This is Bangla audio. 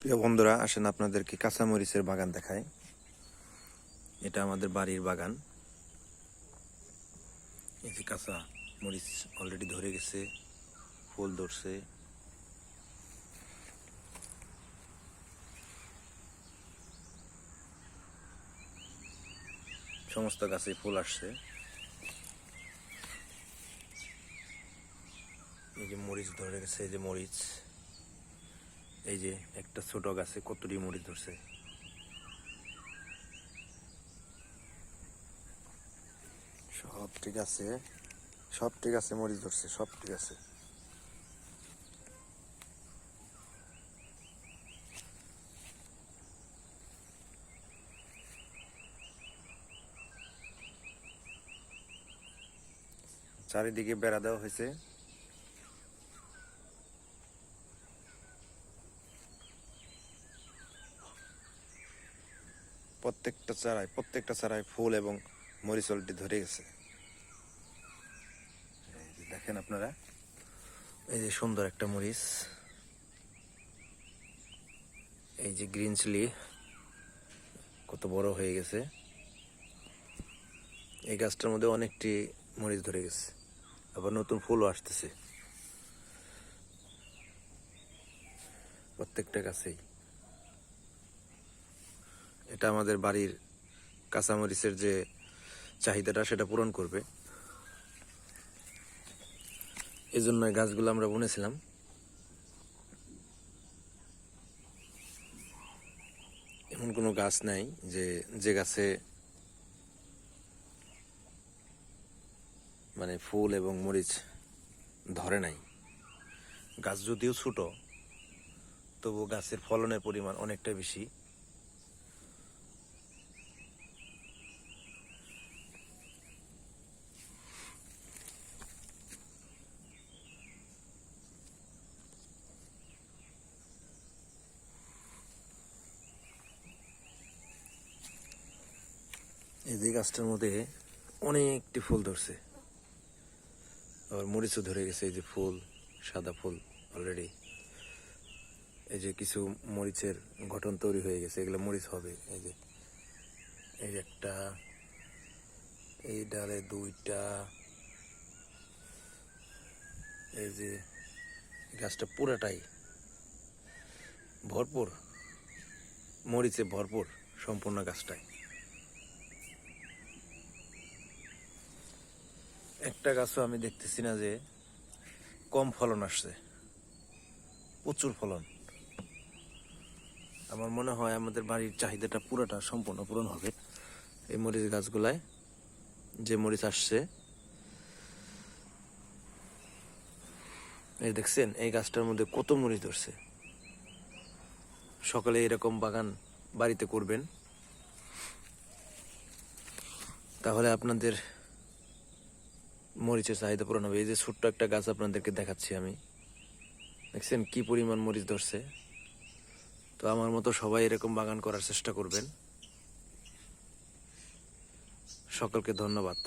প্রিয় বন্ধুরা, আসেন আপনাদেরকে কাঁচামরিচের বাগান দেখায়। এটা আমাদের বাড়ির বাগান। এই যে কাঁচা মরিচ অলরেডি ধরে গেছে, ফুল ধরছে। সমস্ত গাছে ফুল আসছে। এই যে মরিচ ধরে গেছে, এই যে মরিচ, এই যে একটা ছোট গাছে কতটি মরিচ ধরছে। সব ঠিক আছে, সব ঠিক আছে, মরিচ ধরছে, সব ঠিক আছে। চারিদিকে বেড়া দেওয়া হয়েছে। প্রত্যেকটা চারায় ফুল এবং মরিচ অলরেডি ধরে গেছে। এই যে দেখেন আপনারা, এই যে সুন্দর একটা মরিচ, এই যে গ্রিন চিলি কত বড় হয়ে গেছে। এই গাছটার মধ্যে অনেকটি মরিচ ধরে গেছে, আবার নতুন ফুলও আসতেছে প্রত্যেকটা গাছেই। এটা আমাদের বাড়ির কাঁচামরিচের যে চাহিদাটা সেটা পূরণ করবে, এই জন্য গাছগুলো আমরা বুনেছিলাম। এমন কোনো গাছ নাই যে গাছে মানে ফুল এবং মরিচ ধরে নাই। গাছ যদিও ছোট, তবু গাছের ফলনের পরিমাণ অনেকটা বেশি। এই যে গাছটার মধ্যে অনেকটি ফুল ধরছে, আবার মরিচও ধরে গেছে। এই যে ফুল, সাদা ফুল অলরেডি। এই যে কিছু মরিচের গঠন তৈরি হয়ে গেছে, এগুলো মরিচ হবে। এই যে একটা, এই ডালে দুইটা, এই যে গাছটা পুরাটাই ভরপুর মরিচে, ভরপুর সম্পূর্ণ গাছটায়। একটা গাছও আমি দেখতেছি না যে কম ফলন আসছে, প্রচুর ফলন। আমার মনে হয় আমাদের বাড়ির চাহিদাটা পুরোটা সম্পূর্ণ পূরণ হবে এই মরিচ গাছগুলায়। যে মরিচ আসছে, এই দেখছেন এই গাছটার মধ্যে কত মরিচ ধরছে। সকালে এরকম বাগান বাড়িতে করবেন, তাহলে আপনাদের মরিচের চাহিদা পূরণ হবে। এই যে ছোট্ট একটা গাছ আপনাদেরকে দেখাচ্ছি আমি, দেখছেন কি পরিমাণ মরিচ ধরছে। তো আমার মতো সবাই এরকম বাগান করার চেষ্টা করবেন। সকলকে ধন্যবাদ।